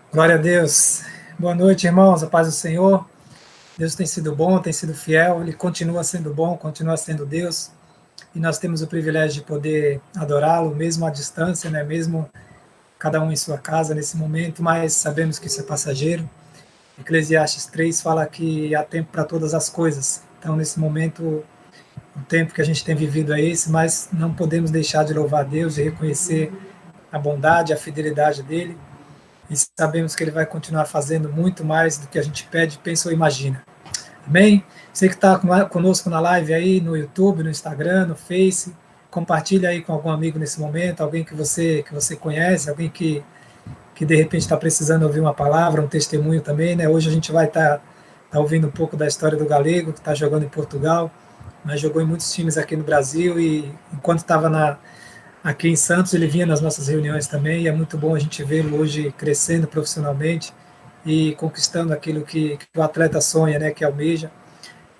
Glória a Deus. Boa noite, irmãos. A paz do Senhor. Deus tem sido bom, tem sido fiel. Ele continua sendo bom, continua sendo Deus. E nós temos o privilégio de poder adorá-lo, mesmo à distância, né? Mesmo cada um em sua casa nesse momento, mas sabemos que isso é passageiro. Eclesiastes 3 fala que há tempo para todas as coisas. Então, nesse momento, o tempo que a gente tem vivido é esse, mas não podemos deixar de louvar a Deus e reconhecer a bondade, a fidelidade dele. E sabemos que ele vai continuar fazendo muito mais do que a gente pede, pensa ou imagina. Amém? Você que está conosco na live aí, no YouTube, no Instagram, no Face, compartilha aí com algum amigo nesse momento, alguém que você conhece, alguém que de repente está precisando ouvir uma palavra, um testemunho também, né? Hoje a gente vai estar ouvindo um pouco da história do Galego, que está jogando em Portugal, mas jogou em muitos times aqui no Brasil e enquanto estava aqui em Santos, ele vinha nas nossas reuniões também, e é muito bom a gente vê-lo hoje crescendo profissionalmente e conquistando aquilo que o atleta sonha, né, que almeja.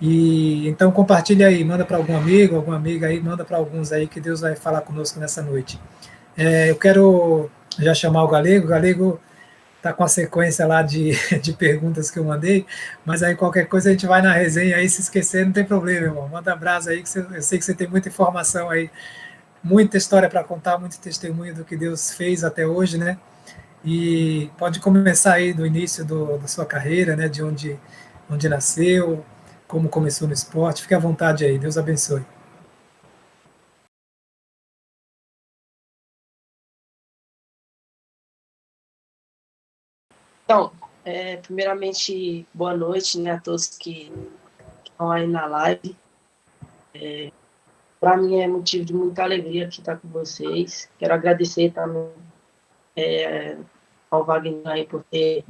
E então compartilha aí, manda para algum amigo, alguma amiga aí, manda para alguns aí que Deus vai falar conosco nessa noite. Eu quero já chamar o Galego está com a sequência lá de perguntas que eu mandei, mas aí qualquer coisa a gente vai na resenha aí, se esquecer não tem problema, irmão. Manda abraço aí, que eu sei que você tem muita informação aí, muita história para contar, muito testemunho do que Deus fez até hoje, né? E pode começar aí do início da sua carreira, né? De onde nasceu, como começou no esporte. Fique à vontade aí, Deus abençoe. Então, primeiramente, boa noite, né, a todos que estão aí na live. Para mim é motivo de muita alegria aqui estar com vocês. Quero agradecer também ao Wagner aí por ter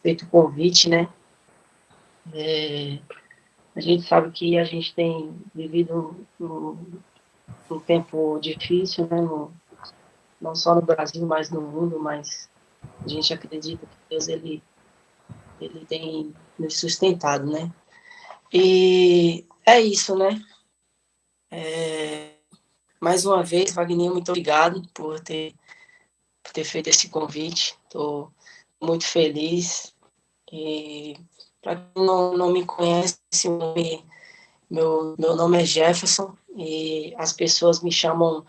feito o convite, né? A gente sabe que a gente tem vivido um tempo difícil, né? Não só no Brasil, mas no mundo, mas a gente acredita que Deus ele tem nos sustentado, né? E é isso, né? Mais uma vez, Wagner, muito obrigado por ter feito esse convite. Estou muito feliz. E para quem não me conhece, meu nome é Jefferson e as pessoas me chamam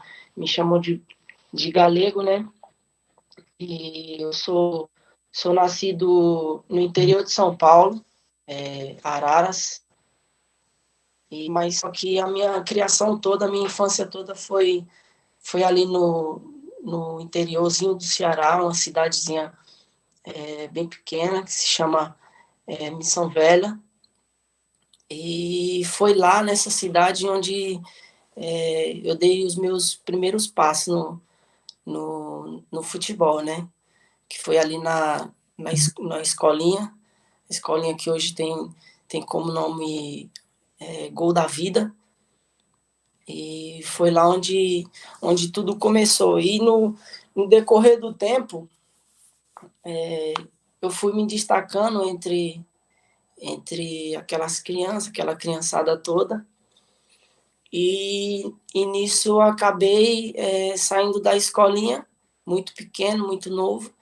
de galego, né? E eu sou nascido no interior de São Paulo, Araras. Mas só que a minha criação toda, a minha infância toda foi ali no interiorzinho do Ceará, uma cidadezinha bem pequena, que se chama Missão Velha. E foi lá nessa cidade onde eu dei os meus primeiros passos no futebol, né? Que foi ali na escolinha que hoje tem como nome Gol da Vida. E foi lá onde tudo começou. E no decorrer do tempo, eu fui me destacando entre aquelas crianças, aquela criançada toda. E nisso eu acabei saindo da escolinha, muito pequeno, muito novo,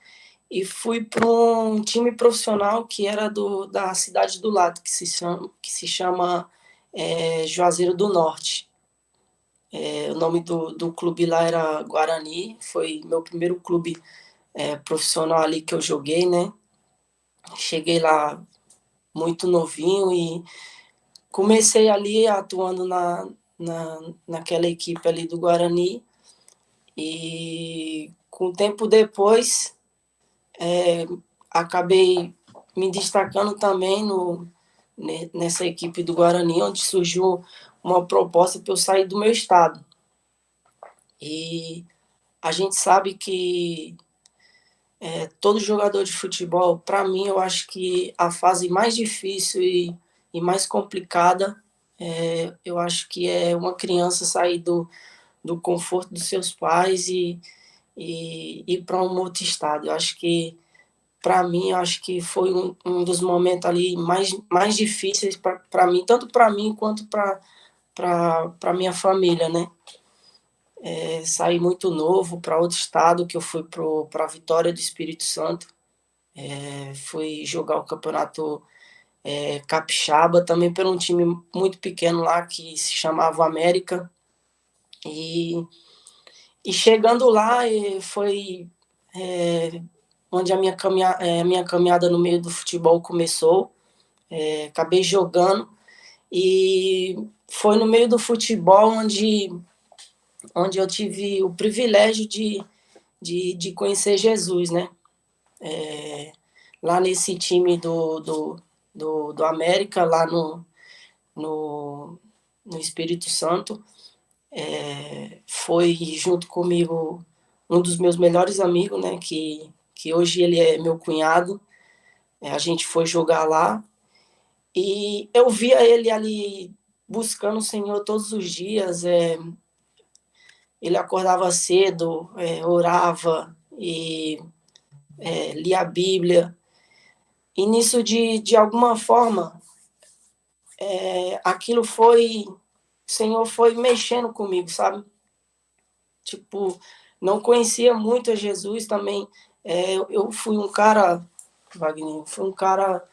e fui para um time profissional que era da cidade do lado, que se chama Juazeiro do Norte. O nome do clube lá era Guarani, foi meu primeiro clube profissional ali que eu joguei, né? Cheguei lá muito novinho e comecei ali atuando naquela equipe ali do Guarani e com o tempo depois acabei me destacando também nessa equipe do Guarani, onde surgiu uma proposta para eu sair do meu estado. E a gente sabe que todo jogador de futebol, para mim, eu acho que a fase mais difícil e mais complicada, eu acho que é uma criança sair do conforto dos seus pais e ir para um outro estado. Eu acho que, para mim, eu acho que foi um dos momentos ali mais difíceis para mim, tanto para mim quanto para minha família, né? Saí muito novo para outro estado, que eu fui para Vitória do Espírito Santo. Fui jogar o campeonato capixaba, também por um time muito pequeno lá, que se chamava América. E chegando lá, foi onde a minha caminhada no meio do futebol começou. Acabei jogando e foi no meio do futebol onde eu tive o privilégio de conhecer Jesus, né? Lá nesse time do América, lá no, no Espírito Santo, foi junto comigo um dos meus melhores amigos, né? Que hoje ele é meu cunhado. A gente foi jogar lá e eu via ele ali buscando o Senhor todos os dias. Ele acordava cedo, orava e lia a Bíblia. E nisso, de alguma forma, aquilo foi... O Senhor foi mexendo comigo, sabe? Tipo, não conhecia muito a Jesus também. Eu fui um cara, Wagner, fui um cara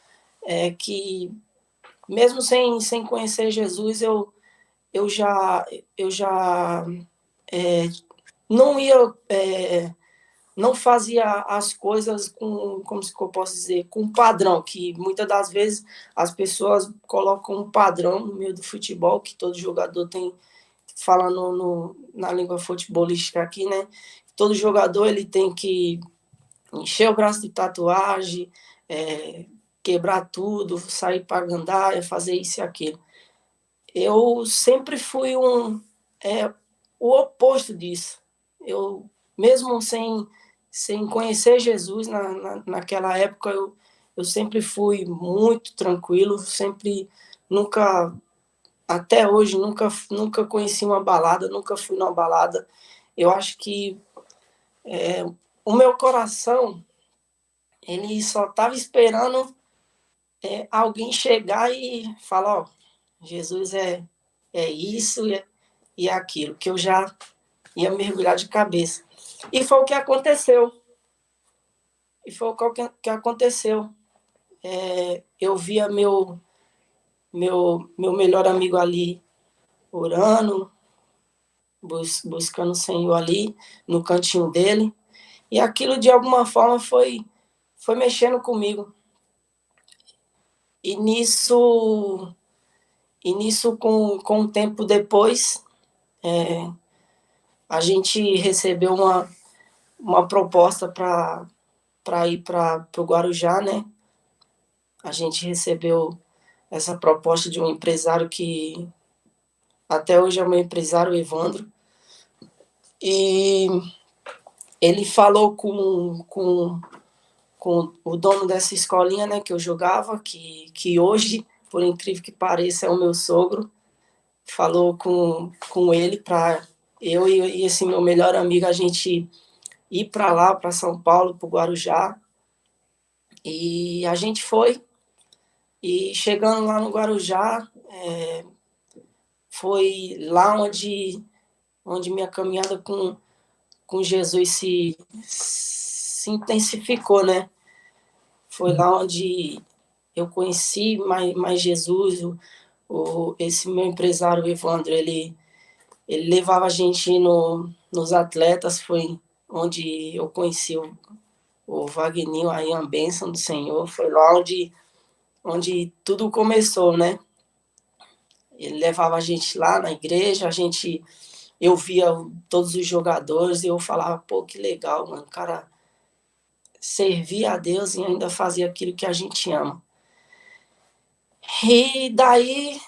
que, mesmo sem conhecer Jesus, eu já não ia, não fazia as coisas com, como se eu posso dizer, com padrão, que muitas das vezes as pessoas colocam um padrão no meio do futebol, que todo jogador tem, falando na língua futebolística aqui, né? Todo jogador ele tem que encher o braço de tatuagem, quebrar tudo, sair para gandaia, fazer isso e aquilo. Eu sempre fui o oposto disso. Eu, mesmo sem conhecer Jesus naquela época, eu sempre fui muito tranquilo, sempre, nunca, até hoje, nunca conheci uma balada, nunca fui numa balada. Eu acho que o meu coração, ele só estava esperando alguém chegar e falar, ó, Jesus é isso e aquilo, que eu já ia mergulhar de cabeça. E foi o que aconteceu. E foi o que aconteceu. Eu via meu melhor amigo ali orando, buscando o Senhor ali no cantinho dele. E aquilo, de alguma forma, foi mexendo comigo. E nisso com o tempo depois, a gente recebeu uma proposta para ir para o Guarujá, né? A gente recebeu essa proposta de um empresário que até hoje é o meu empresário, o Evandro, e ele falou com o dono dessa escolinha, né, que eu jogava, que hoje, por incrível que pareça, é o meu sogro. Falou com ele para eu e esse meu melhor amigo, a gente ir para lá, para São Paulo, para o Guarujá. E a gente foi. E chegando lá no Guarujá, foi lá onde minha caminhada com Jesus se intensificou, né? Foi lá onde eu conheci mais Jesus. Esse meu empresário, o Evandro, ele levava a gente nos atletas. Foi onde eu conheci o Wagninho, aí a bênção do Senhor. Foi lá onde tudo começou, né? Ele levava a gente lá na igreja, eu via todos os jogadores e eu falava, pô, que legal, mano, o cara servia a Deus e ainda fazia aquilo que a gente ama. E daí,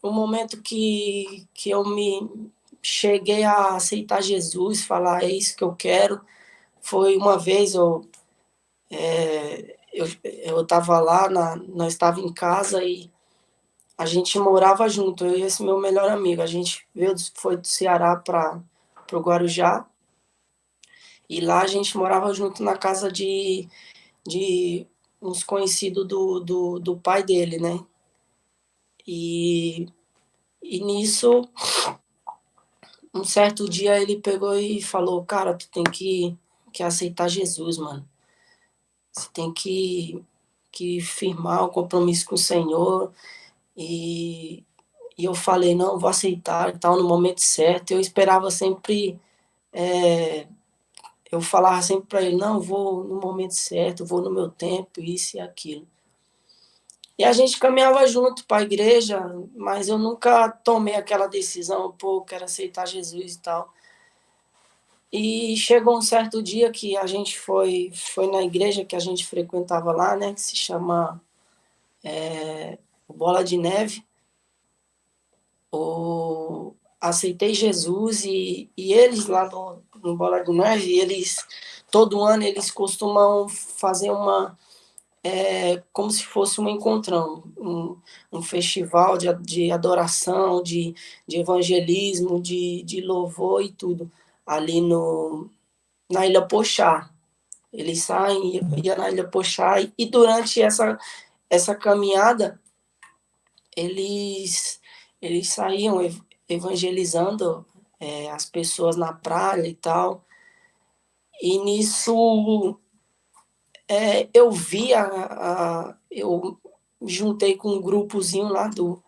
o momento que eu me cheguei a aceitar Jesus, falar, é isso que eu quero, foi uma vez eu estava lá, nós estávamos em casa e a gente morava junto, eu e esse meu melhor amigo. A gente foi do Ceará para o Guarujá e lá a gente morava junto na casa de uns conhecidos do pai dele, né? E nisso, um certo dia ele pegou e falou, cara, tu tem que que aceitar Jesus, mano. Você tem que firmar o compromisso com o Senhor. E eu falei, não, vou aceitar e tal, no momento certo. Eu esperava sempre, eu falava sempre para ele, não, vou no momento certo, vou no meu tempo, isso e aquilo. E a gente caminhava junto para a igreja, mas eu nunca tomei aquela decisão, pô, quero aceitar Jesus e tal. E chegou um certo dia que a gente foi na igreja que a gente frequentava lá, né, que se chama Bola de Neve. Aceitei Jesus e eles lá no Bola de Neve, todo ano eles costumam fazer como se fosse um encontrão, um festival de adoração, de evangelismo, de louvor e tudo, ali na Ilha Pochá. Eles saem, ia na Ilha Pochá, e durante essa caminhada, eles saíam evangelizando as pessoas na praia e tal. E nisso eu vi eu me juntei com um grupozinho lá do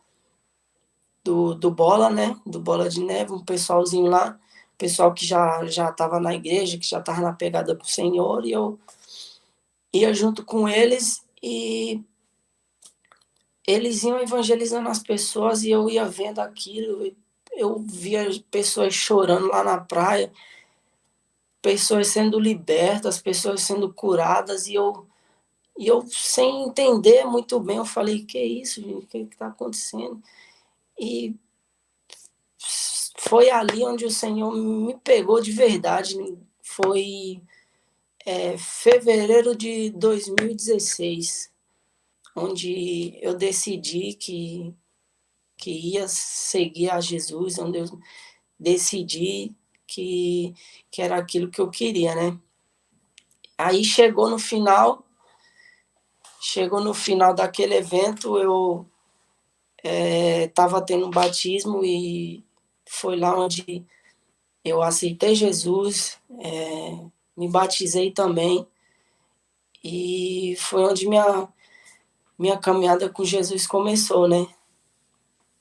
Bola, né? Do Bola de Neve, um pessoalzinho lá, pessoal que já estava na igreja, que já estava na pegada pro Senhor, e eu ia junto com eles e eles iam evangelizando as pessoas e eu ia vendo aquilo. Eu via pessoas chorando lá na praia, pessoas sendo libertas, pessoas sendo curadas, e eu sem entender muito bem, eu falei, que é isso, gente? O que está acontecendo? E foi ali onde o Senhor me pegou de verdade. Foi fevereiro de 2016, onde eu decidi que ia seguir a Jesus, onde eu decidi que era aquilo que eu queria, né? Aí chegou no final daquele evento, eu estava tendo um batismo e foi lá onde eu aceitei Jesus, me batizei também, e foi onde minha caminhada com Jesus começou, né?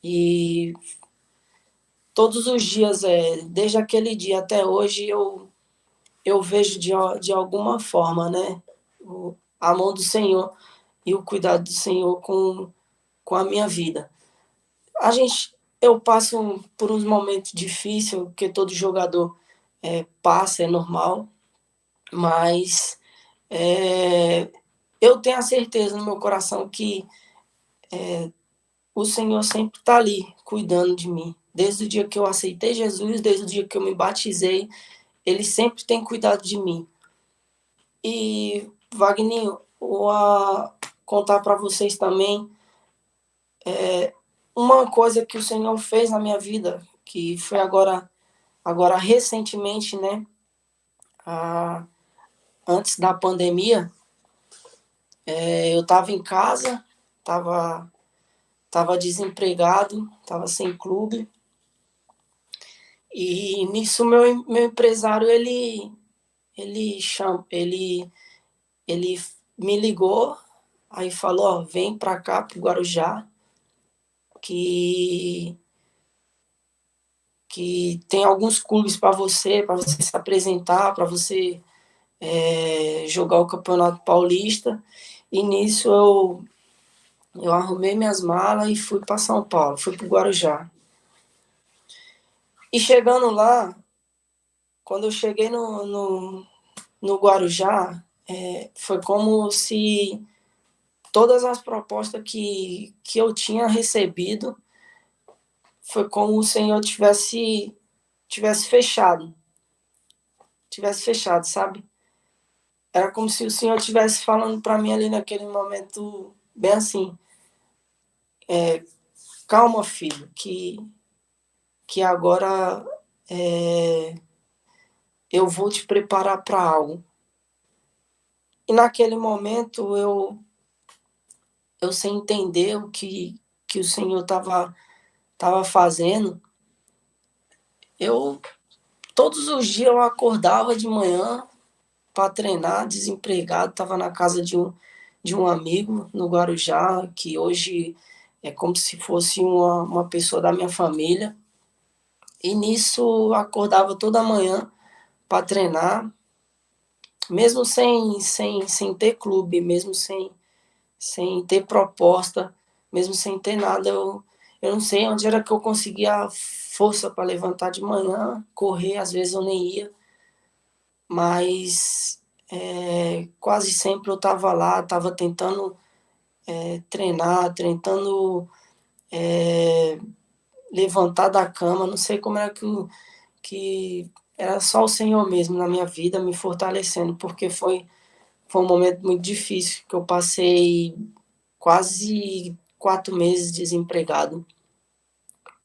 E todos os dias, desde aquele dia até hoje, eu vejo de alguma forma, né? A mão do Senhor e o cuidado do Senhor com a minha vida. Eu passo por uns momentos difíceis, que todo jogador passa, é normal, mas eu tenho a certeza no meu coração que o Senhor sempre está ali, cuidando de mim. Desde o dia que eu aceitei Jesus, desde o dia que eu me batizei, Ele sempre tem cuidado de mim. E, Wagner, vou contar para vocês também uma coisa que o Senhor fez na minha vida, que foi agora recentemente, né? Antes da pandemia, eu estava em casa, estava desempregado, estava sem clube, e nisso meu empresário ele me ligou, aí falou, ó, vem para cá, para o Guarujá, que tem alguns clubes para você se apresentar, para você jogar o Campeonato Paulista. E nisso eu arrumei minhas malas e fui para São Paulo, fui para o Guarujá. E chegando lá, quando eu cheguei no Guarujá, foi como se todas as propostas que eu tinha recebido, foi como o Senhor tivesse fechado. Tivesse fechado, sabe? Era como se o Senhor estivesse falando para mim ali naquele momento, bem assim, calma, filho, que agora eu vou te preparar para algo. E naquele momento eu sem entender o que o Senhor tava fazendo, todos os dias eu acordava de manhã, para treinar, desempregado, estava na casa de um amigo no Guarujá, que hoje é como se fosse uma pessoa da minha família. E nisso acordava toda manhã para treinar, mesmo sem ter clube, mesmo sem ter proposta, mesmo sem ter nada. Eu não sei onde era que eu conseguia força para levantar de manhã, correr, às vezes eu nem ia, mas quase sempre eu estava lá, estava tentando treinar, tentando levantar da cama, não sei como era que era só o Senhor mesmo na minha vida me fortalecendo, porque foi um momento muito difícil, que eu passei quase 4 meses desempregado.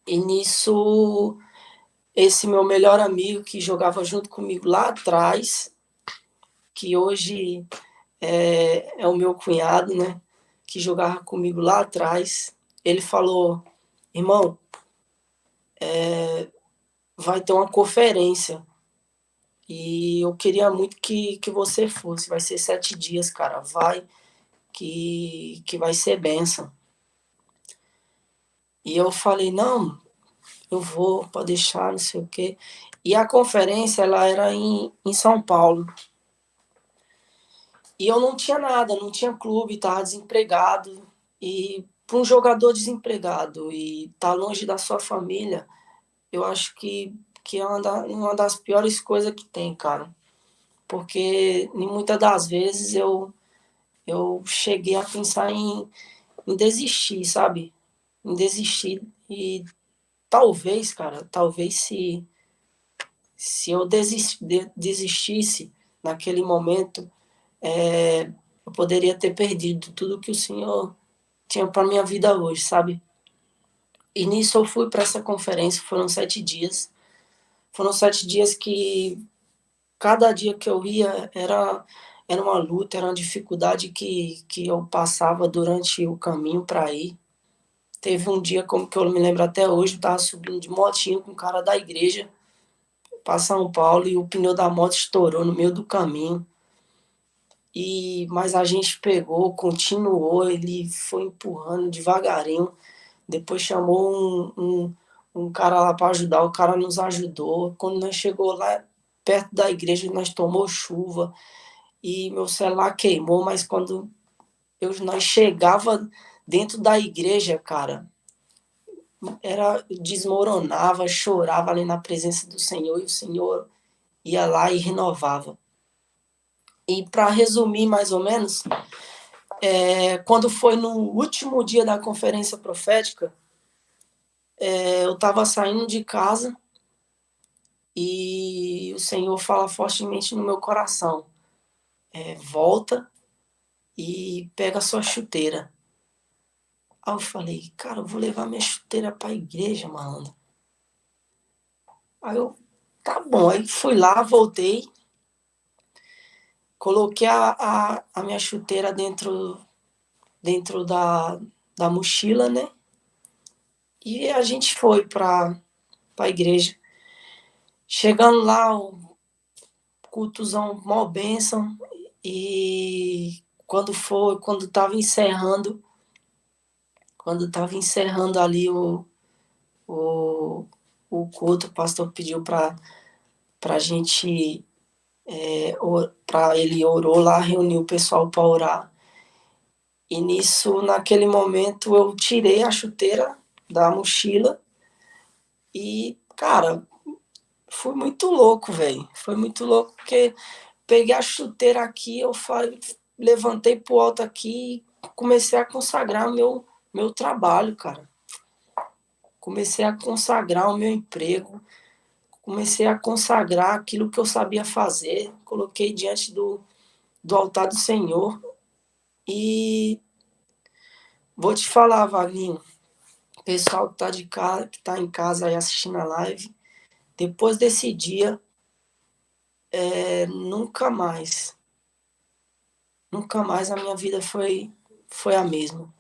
E nisso, esse meu melhor amigo que jogava junto comigo lá atrás, que hoje é o meu cunhado, né? Que jogava comigo lá atrás, ele falou: irmão, vai ter uma conferência e eu queria muito que você fosse. Vai ser 7 dias, cara. Vai, que vai ser bênção. E eu falei: não, eu vou, pode deixar, não sei o quê. E a conferência, ela era em São Paulo. E eu não tinha nada, não tinha clube, estava desempregado. E para um jogador desempregado e estar longe da sua família, eu acho que é uma das piores coisas que tem, cara. Porque muitas das vezes eu cheguei a pensar em desistir, sabe? Em desistir. E talvez, cara, talvez se eu desistisse naquele momento, eu poderia ter perdido tudo que o Senhor tinha para minha vida hoje, sabe? E nisso eu fui para essa conferência, foram 7 dias. Foram 7 dias que cada dia que eu ia era uma luta, era uma dificuldade que eu passava durante o caminho para ir. Teve um dia, como que eu me lembro até hoje, eu estava subindo de motinho com um cara da igreja para São Paulo e o pneu da moto estourou no meio do caminho. Mas a gente pegou, continuou, ele foi empurrando devagarinho. Depois chamou um cara lá para ajudar, o cara nos ajudou. Quando nós chegou lá perto da igreja, nós tomou chuva e meu celular queimou, mas quando nós chegava dentro da igreja, cara, desmoronava, chorava ali na presença do Senhor, e o Senhor ia lá e renovava. E para resumir mais ou menos, quando foi no último dia da conferência profética, eu estava saindo de casa e o Senhor fala fortemente no meu coração: volta e pega a sua chuteira. Aí eu falei: cara, eu vou levar minha chuteira para a igreja, malandro. Aí eu, tá bom. Aí fui lá, voltei, coloquei a minha chuteira dentro da mochila, né? E a gente foi para a igreja. Chegando lá, o cultozão, mó bênção. E quando estava encerrando ali o, o culto, o pastor pediu para a gente, para ele orou lá, reuniu o pessoal para orar. E nisso, naquele momento, eu tirei a chuteira da mochila e, cara, foi muito louco, velho. Foi muito louco, porque peguei a chuteira aqui, levantei pro alto aqui e comecei a consagrar meu trabalho, cara. Comecei a consagrar o meu emprego, comecei a consagrar aquilo que eu sabia fazer, coloquei diante do altar do Senhor. E vou te falar, Vaguinho, o pessoal que tá de casa, que tá em casa aí assistindo a live, depois desse dia, nunca mais a minha vida foi a mesma.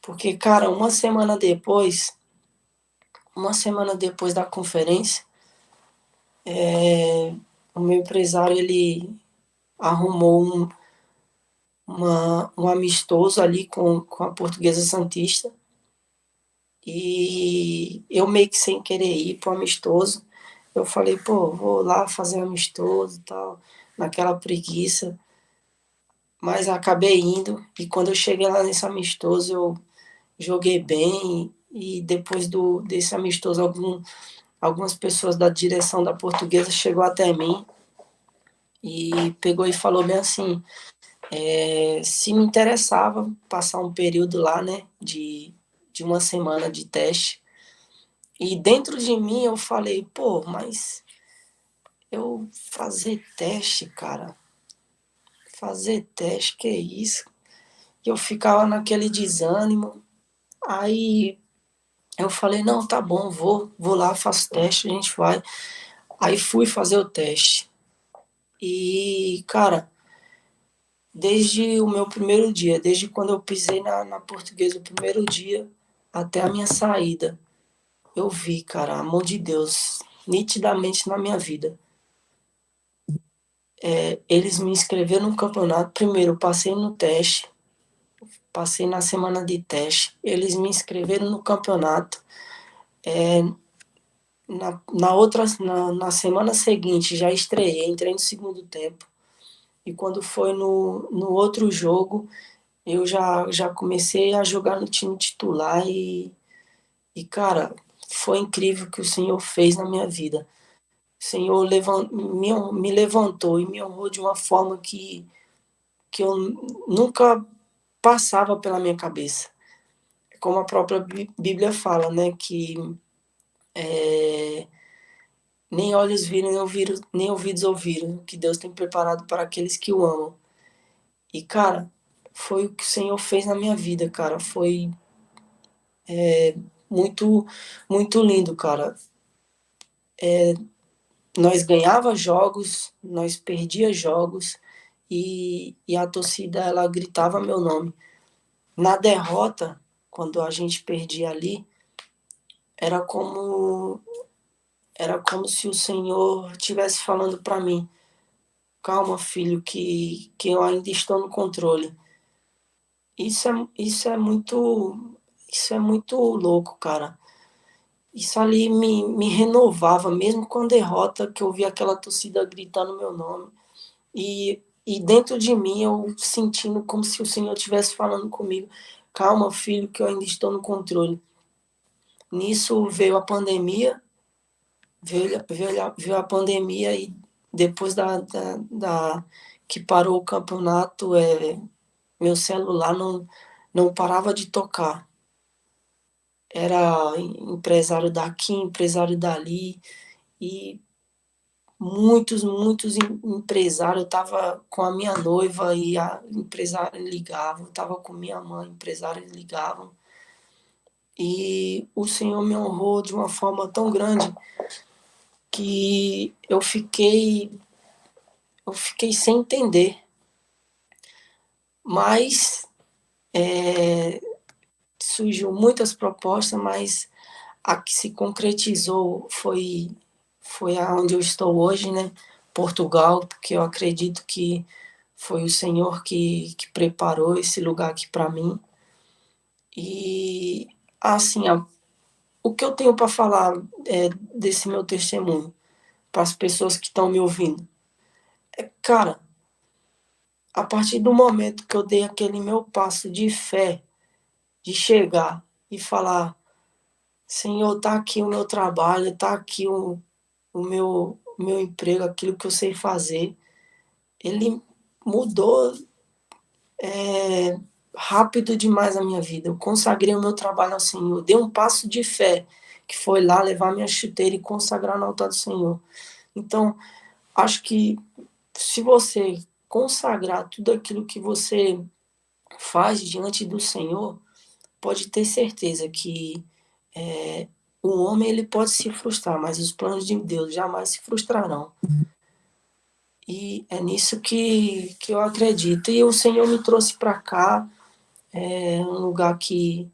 Porque, cara, uma semana depois da conferência, o meu empresário, ele arrumou um amistoso ali com a Portuguesa Santista, e eu meio que sem querer ir pro amistoso, eu falei, pô, vou lá fazer amistoso e tal, naquela preguiça, mas acabei indo, e quando eu cheguei lá nesse amistoso, eu joguei bem, e depois desse amistoso, algumas pessoas da direção da Portuguesa chegou até mim e pegou e falou bem assim, se me interessava passar um período lá, né, de uma semana de teste. E dentro de mim eu falei, pô, mas eu fazer teste, cara, fazer teste, que isso? E eu ficava naquele desânimo. Aí eu falei, não, tá bom, vou lá, faço teste, a gente vai. Aí fui fazer o teste. E, cara, desde o meu primeiro dia, desde quando eu pisei na Portuguesa, o primeiro dia, até a minha saída, eu vi, cara, a mão de Deus nitidamente na minha vida. Eles me inscreveram no campeonato. Primeiro, eu passei no teste, passei na semana de teste. Eles me inscreveram no campeonato. Na semana seguinte, já estreiei, entrei no segundo tempo. E quando foi no outro jogo, eu já comecei a jogar no time titular cara, foi incrível o que o Senhor fez na minha vida. O Senhor me levantou e me honrou de uma forma que eu nunca passava pela minha cabeça. Como a própria Bíblia fala, né, que nem olhos viram, nem ouvidos ouviram, que Deus tem preparado para aqueles que o amam. E, cara, foi o que o Senhor fez na minha vida, cara. Foi muito, muito lindo, cara. Nós ganhava jogos, nós perdia jogos e a torcida ela gritava meu nome. Na derrota, quando a gente perdia ali, era como era como se o Senhor estivesse falando para mim: calma, filho, que eu ainda estou no controle. Isso é muito louco, cara. Isso ali me renovava, mesmo com a derrota, que eu via aquela torcida gritando meu nome. E dentro de mim eu sentindo como se o Senhor estivesse falando comigo: calma, filho, que eu ainda estou no controle. Nisso veio a pandemia, veio a pandemia e depois que parou o campeonato, meu celular não parava de tocar. Era empresário daqui, empresário dali, e muitos empresários. Eu estava com a minha noiva e a empresária ligava, eu estava com minha mãe, empresários ligavam. E o Senhor me honrou de uma forma tão grande que eu fiquei sem entender. Mas surgiu muitas propostas, mas a que se concretizou foi aonde eu estou hoje, né? Portugal, porque eu acredito que foi o Senhor que preparou esse lugar aqui para mim. E, assim, o que eu tenho para falar desse meu testemunho para as pessoas que estão me ouvindo? Cara, a partir do momento que eu dei aquele meu passo de fé, de chegar e falar: Senhor, tá aqui o meu trabalho, tá aqui o meu emprego, aquilo que eu sei fazer. Ele mudou rápido demais a minha vida. Eu consagrei o meu trabalho ao Senhor. Dei um passo de fé, que foi lá levar minha chuteira e consagrar no altar do Senhor. Então, acho que se você consagrar tudo aquilo que você faz diante do Senhor, pode ter certeza que o homem ele pode se frustrar, mas os planos de Deus jamais se frustrarão. E é nisso que eu acredito. E o Senhor me trouxe para cá, um lugar que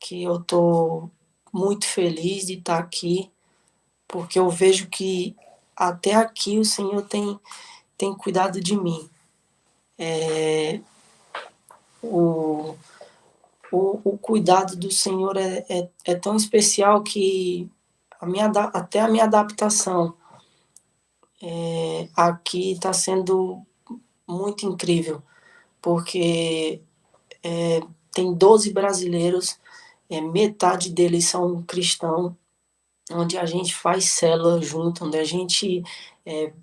eu estou muito feliz de estar aqui, porque eu vejo que até aqui o Senhor tem cuidado de mim. O, o cuidado do Senhor é tão especial que até a minha adaptação aqui está sendo muito incrível, porque tem 12 brasileiros, metade deles são cristãos, onde a gente faz célula junto, onde a gente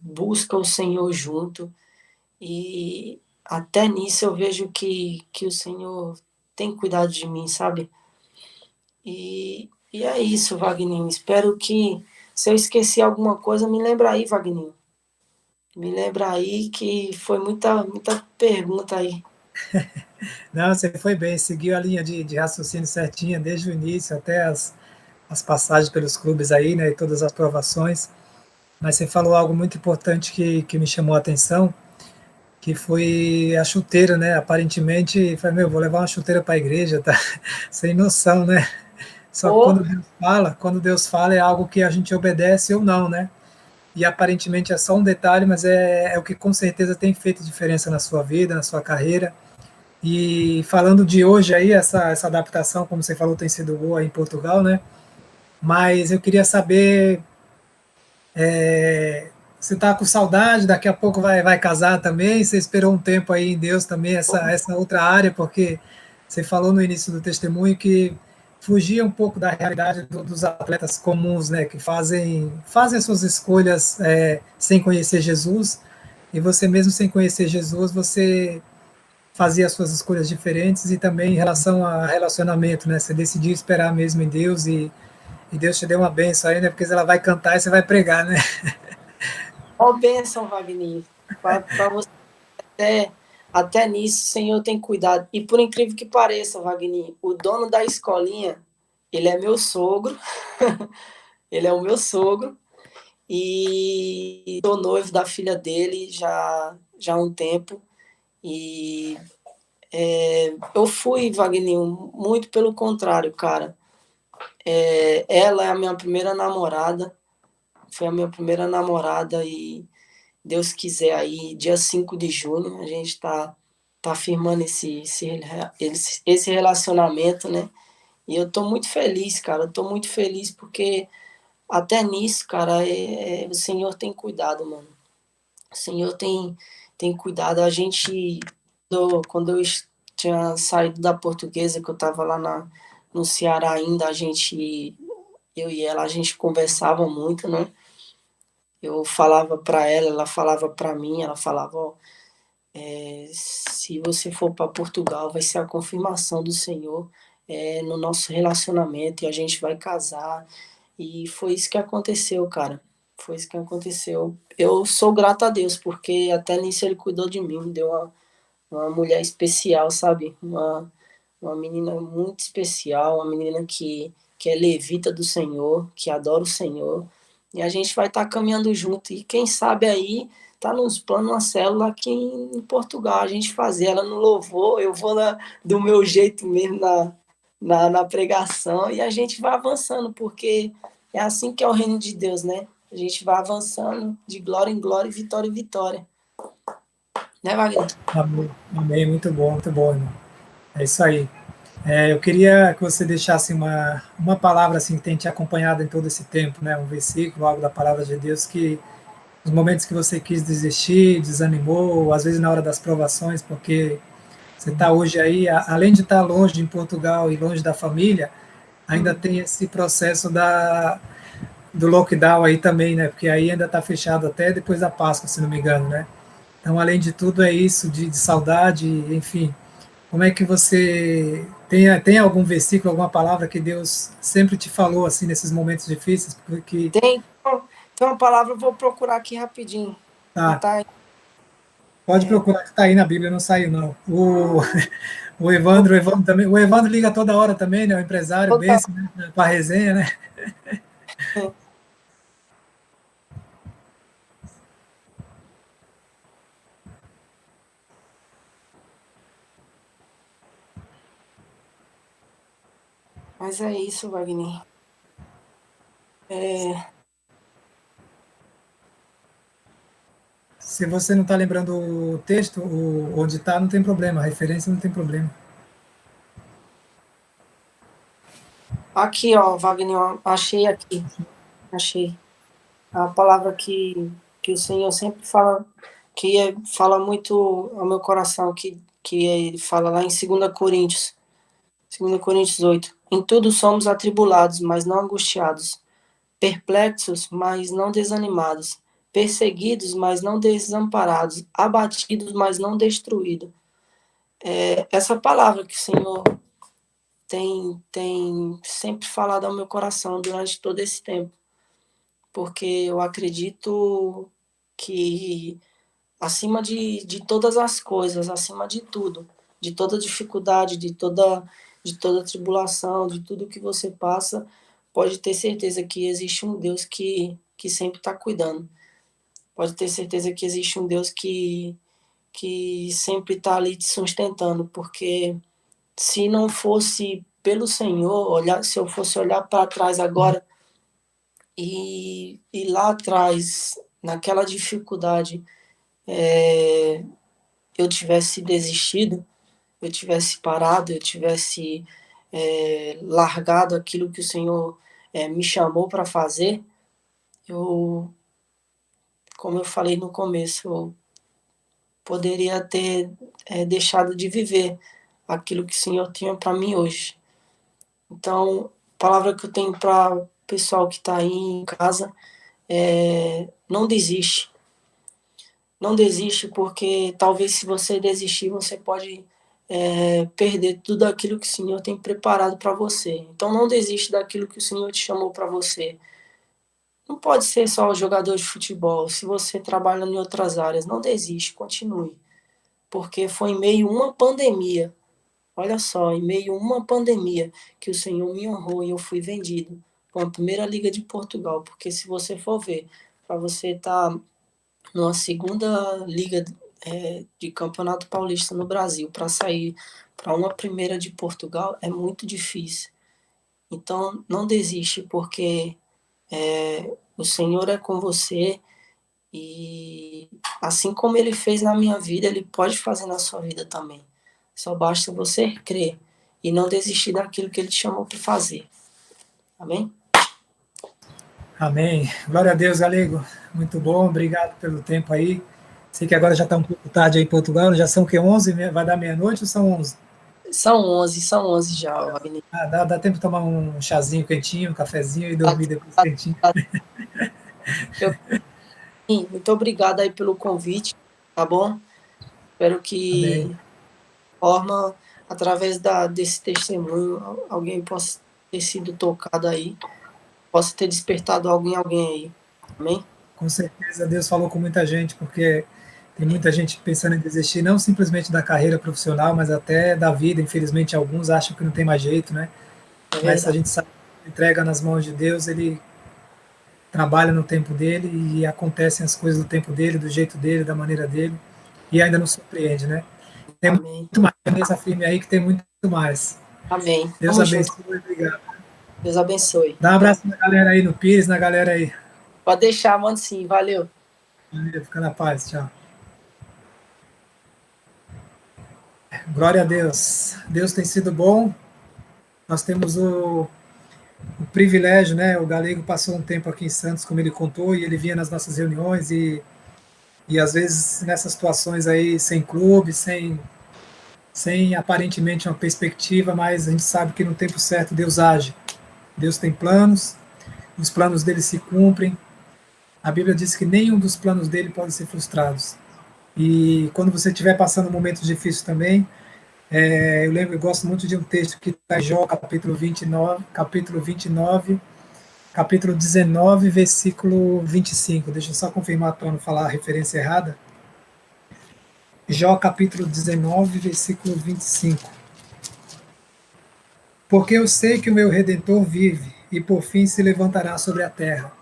busca o Senhor junto, e até nisso eu vejo que o Senhor tem cuidado de mim, sabe? E é isso, Wagner. Espero que, se eu esqueci alguma coisa, me lembra aí, Wagner. Me lembra aí que foi muita pergunta aí. Não, você foi bem, seguiu a linha de raciocínio certinha desde o início até as passagens pelos clubes aí, né, e todas as provações. Mas você falou algo muito importante que me chamou a atenção, que foi a chuteira, né? Aparentemente, falei, meu, vou levar uma chuteira para a igreja, tá? Sem noção, né? Só que Ô, quando Deus fala é algo que a gente obedece ou não, né? E aparentemente é só um detalhe, mas é o que com certeza tem feito diferença na sua vida, na sua carreira. E falando de hoje aí, essa adaptação, como você falou, tem sido boa aí em Portugal, né? Mas eu queria saber, você está com saudade, daqui a pouco vai casar também, você esperou um tempo aí em Deus também, essa outra área, porque você falou no início do testemunho que fugia um pouco da realidade dos atletas comuns, né, que fazem as suas escolhas sem conhecer Jesus, e você mesmo sem conhecer Jesus, você fazia as suas escolhas diferentes e também em relação a relacionamento, né, você decidiu esperar mesmo em Deus e Deus te deu uma benção aí, né, porque ela vai cantar e você vai pregar, né. ó bênção, Wagner. Para você, até nisso, o Senhor tem cuidado. E por incrível que pareça, Wagner, o dono da escolinha, ele é meu sogro. Ele é o meu sogro. E sou noivo da filha dele já há um tempo. E eu fui, Wagner, muito pelo contrário, cara. Ela é a minha primeira namorada. Foi a minha primeira namorada e Deus quiser aí, dia 5 de junho, a gente tá firmando esse relacionamento, né? E eu tô muito feliz, cara. Eu tô muito feliz porque até nisso, cara, o Senhor tem cuidado, mano. O Senhor tem cuidado. A gente, quando eu tinha saído da Portuguesa, que eu tava lá no Ceará ainda, eu e ela, a gente conversava muito, né? Eu falava para ela, ela falava para mim, ela falava, ó, se você for para Portugal, vai ser a confirmação do Senhor no nosso relacionamento e a gente vai casar. E foi isso que aconteceu, cara. Foi isso que aconteceu. Eu sou grato a Deus, porque até nisso ele cuidou de mim, me deu uma mulher especial, sabe? Uma menina muito especial, uma menina que é levita do Senhor, que adora o Senhor. E a gente vai estar caminhando junto. E quem sabe aí tá nos planos uma célula aqui em Portugal, a gente fazer ela no louvor, eu vou do meu jeito mesmo na pregação e a gente vai avançando, porque é assim que é o reino de Deus, né? A gente vai avançando de glória em glória e vitória em vitória. Né, Wagner? Amém, amém, muito bom, irmão. É isso aí. Eu queria que você deixasse uma palavra assim que tem te acompanhado em todo esse tempo, né? Um versículo, algo da palavra de Deus que os momentos que você quis desistir, desanimou, ou às vezes na hora das provações, porque você está hoje aí, além de estar longe em Portugal e longe da família, ainda tem esse processo do lockdown aí também, né? Porque aí ainda está fechado até depois da Páscoa, se não me engano, né? Então, além de tudo, é isso de saudade, enfim. Como é que você tem algum versículo, alguma palavra que Deus sempre te falou assim nesses momentos difíceis? Porque Tem uma palavra, eu vou procurar aqui rapidinho. Que tá, tá, pode procurar que está aí na Bíblia, não saiu não. O Evandro também, o Evandro liga toda hora também, né? O empresário, benção, né? Para resenha, né? mas é isso, Wagner. É, Se você não está lembrando o texto, onde está, não tem problema, a referência não tem problema. Aqui, ó, Wagner, achei aqui. Achei. A palavra que o Senhor sempre fala, fala muito ao meu coração, que ele fala lá em 2 Coríntios 8. Em tudo somos atribulados, mas não angustiados. Perplexos, mas não desanimados. Perseguidos, mas não desamparados. Abatidos, mas não destruídos. Essa palavra que o Senhor tem sempre falado ao meu coração durante todo esse tempo. Porque eu acredito que acima de todas as coisas, acima de tudo, de toda dificuldade, de toda tribulação, de tudo que você passa, pode ter certeza que existe um Deus que sempre está cuidando. Pode ter certeza que existe um Deus que sempre está ali te sustentando, porque se não fosse pelo Senhor, se eu fosse olhar para trás agora e lá atrás, naquela dificuldade, eu tivesse desistido, eu tivesse parado, eu tivesse largado aquilo que o Senhor me chamou para fazer, como eu falei no começo, eu poderia ter deixado de viver aquilo que o Senhor tinha para mim hoje. Então, a palavra que eu tenho para o pessoal que está aí em casa é: não desiste. Não desiste, porque talvez se você desistir, você pode perder tudo aquilo que o Senhor tem preparado para você. Então, não desiste daquilo que o Senhor te chamou para você. Não pode ser só jogador de futebol. Se você trabalha em outras áreas, não desiste, continue. Porque foi em meio a uma pandemia, olha só, em meio a uma pandemia, que o Senhor me honrou e eu fui vendido para a primeira Liga de Portugal. Porque se você for ver, para você estar numa segunda Liga de Campeonato Paulista no Brasil, para sair para uma primeira de Portugal, é muito difícil. Então, não desiste, porque o Senhor é com você e assim como Ele fez na minha vida, Ele pode fazer na sua vida também. Só basta você crer e não desistir daquilo que Ele te chamou para fazer. Amém? Amém. Glória a Deus, Galego. Muito bom, obrigado pelo tempo aí. Sei que agora já está um pouco tarde aí em Portugal, já são o quê? 11? Vai dar meia-noite ou são 11? São 11 já, Wagner. Dá tempo de tomar um chazinho quentinho, um cafezinho e dormir depois quentinho. Muito obrigado aí pelo convite, tá bom? Espero que, Amém. através desse testemunho, alguém possa ter sido tocado aí, possa ter despertado alguém aí. Amém? Com certeza, Deus falou com muita gente, porque tem muita gente pensando em desistir, não simplesmente da carreira profissional, mas até da vida. Infelizmente, alguns acham que não tem mais jeito, né? Mas a gente sabe que entrega nas mãos de Deus, Ele trabalha no tempo dele e acontecem as coisas do tempo dele, do jeito dele, da maneira dele, e ainda nos surpreende, né? Tem Amém. muito mais, nessa firme aí que tem muito mais. Amém. Deus abençoe, obrigado. Deus abençoe. Dá um abraço na galera aí, no Pires, na galera aí. Pode deixar, mano, sim. Valeu. Valeu, fica na paz, tchau. Glória a Deus. Deus tem sido bom. Nós temos o privilégio, né? O Galego passou um tempo aqui em Santos, como ele contou, e ele vinha nas nossas reuniões e às vezes nessas situações aí sem clube, sem aparentemente uma perspectiva, mas a gente sabe que no tempo certo Deus age. Deus tem planos, os planos dele se cumprem. A Bíblia diz que nenhum dos planos dele pode ser frustrados. E quando você estiver passando momentos difíceis também, eu gosto muito de um texto que está em Jó, capítulo 19, versículo 25. Deixa eu só confirmar para não falar a referência errada. Jó, capítulo 19, versículo 25. Porque eu sei que o meu Redentor vive e por fim se levantará sobre a terra.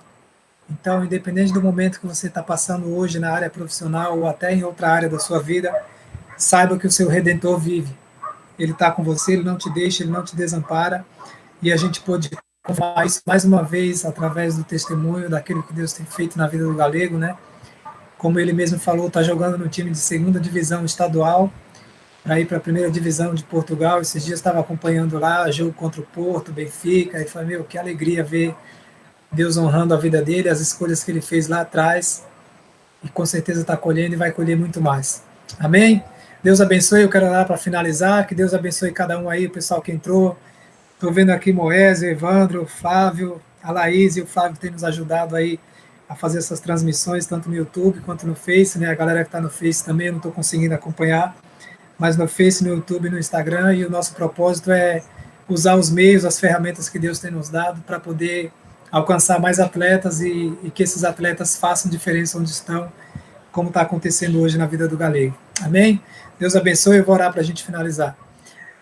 Então, independente do momento que você está passando hoje na área profissional ou até em outra área da sua vida, saiba que o seu Redentor vive. Ele está com você, ele não te deixa, ele não te desampara. E a gente pôde confirmar isso mais uma vez através do testemunho daquilo que Deus tem feito na vida do Galego, né? como ele mesmo falou, está jogando no time de segunda divisão estadual, para ir para a primeira divisão de Portugal. Esses dias estava acompanhando lá, jogo contra o Porto, Benfica, e falei, meu, que alegria ver Deus honrando a vida dele, as escolhas que ele fez lá atrás, e com certeza está colhendo e vai colher muito mais. Amém? Deus abençoe, eu quero orar para finalizar, que Deus abençoe cada um aí, o pessoal que entrou. Estou vendo aqui Moésio, Evandro, Flávio, a Laís e o Flávio que tem nos ajudado aí a fazer essas transmissões, tanto no YouTube quanto no Face, né? A galera que está no Face também, eu não estou conseguindo acompanhar, mas no Face, no YouTube e no Instagram, e o nosso propósito é usar os meios, as ferramentas que Deus tem nos dado para poder alcançar mais atletas e que esses atletas façam diferença onde estão, como está acontecendo hoje na vida do Galego. Amém? Deus abençoe, eu vou orar para a gente finalizar.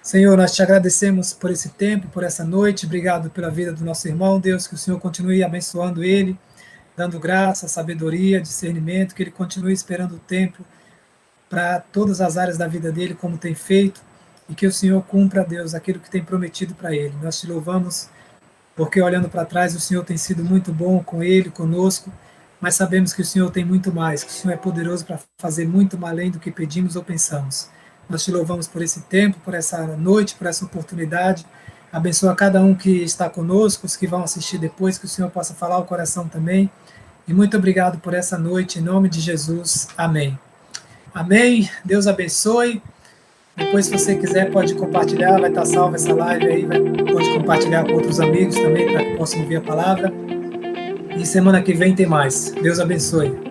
Senhor, nós te agradecemos por esse tempo, por essa noite, obrigado pela vida do nosso irmão, Deus, que o Senhor continue abençoando ele, dando graça, sabedoria, discernimento, que ele continue esperando o tempo para todas as áreas da vida dele, como tem feito, e que o Senhor cumpra, Deus, aquilo que tem prometido para ele. Nós te louvamos, porque olhando para trás, o Senhor tem sido muito bom com ele, conosco, mas sabemos que o Senhor tem muito mais, que o Senhor é poderoso para fazer muito além do que pedimos ou pensamos. Nós te louvamos por esse tempo, por essa noite, por essa oportunidade. Abençoa cada um que está conosco, os que vão assistir depois, que o Senhor possa falar ao coração também. E muito obrigado por essa noite, em nome de Jesus. Amém. Amém. Deus abençoe. Depois, se você quiser, pode compartilhar, vai estar salva essa live aí, pode compartilhar com outros amigos também, para que possam ouvir a palavra. E semana que vem tem mais. Deus abençoe.